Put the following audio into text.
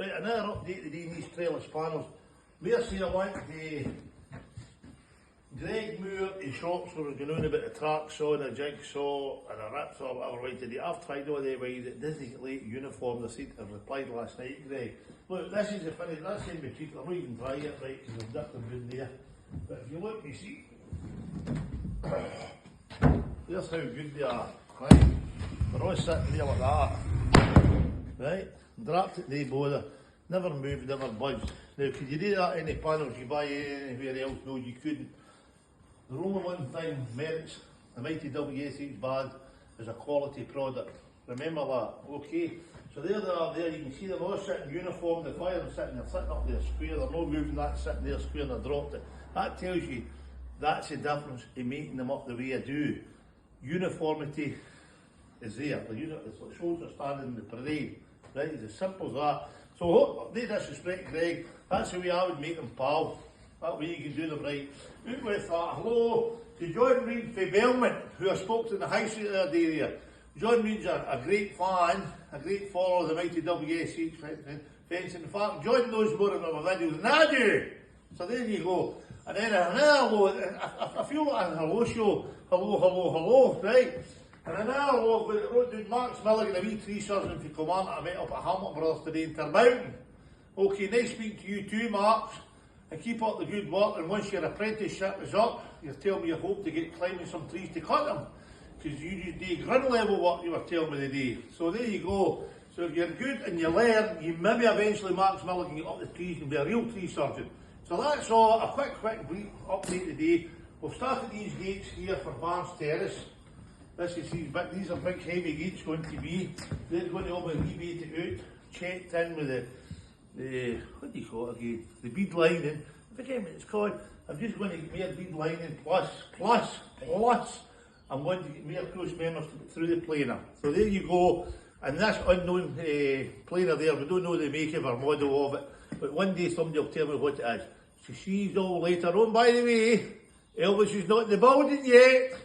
Right, another update today in these trellis panels. We're seeing a link to Greg Moore in shops where we're going on about the track saw and a jigsaw and a rip saw, whatever way today. I've tried all the ways, it doesn't late uniform. I replied last night, Greg. Look, this is the finish, that's in between, I'm not even trying it right because I've dipped them in there. But if you look, you see, here's how good they are, right? They're all sitting there like that, right? Dropped it, they bother, never moved, never budged. Now, could you do that in the panels you buy anywhere else? No, you couldn't. The only one thing merits the mighty WSH bag is a quality product. Remember that, okay? So there they are there, you can see they're all sitting uniform, the fire is sitting, they're sitting up there square, they're not moving that, sitting there square and I dropped it. That tells you that's the difference in making them up the way I do. Uniformity is there, it's like soldiers standing in the parade, right? It's as simple as that. So, no disrespect, Greg, that's the way I would make them, pal. That way you can do them right. Out with that, hello to John Reid from Belmont, who I spoke to in the high street the other day there. John Reid's a great fan, a great follower of the mighty WSH fencing. In fact, John knows more about my videos than I do. So there you go. And then another hello, I feel like a hello show, hello, right? And another hello, but it wrote down Max Milligan, a wee tree surgeon from Command I met up at Hamilton Brothers today in Turmountain. Okay, nice speaking to you too, Max. And keep up the good work, and once your apprenticeship is up, you're telling me you hope to get climbing some trees to cut them. Because you just do ground level work, you were telling me today. So there you go. So if you're good and you learn, you maybe eventually, Max Miller, can get up the trees and be a real tree surgeon. So that's all, a quick brief update today. We've started these gates here for Barnes Terrace. These are big heavy gates going to be. They're going to all be rebated out, checked in with the what do you call it again? The bead lining. I forget what it's called. I'm just going to get more bead lining plus. I'm going to get more close members through the planer. So there you go. And this unknown planer there, we don't know the make of or model of it, but one day somebody will tell me what it is. So she's all later on. By the way, Elvis is not in the building yet.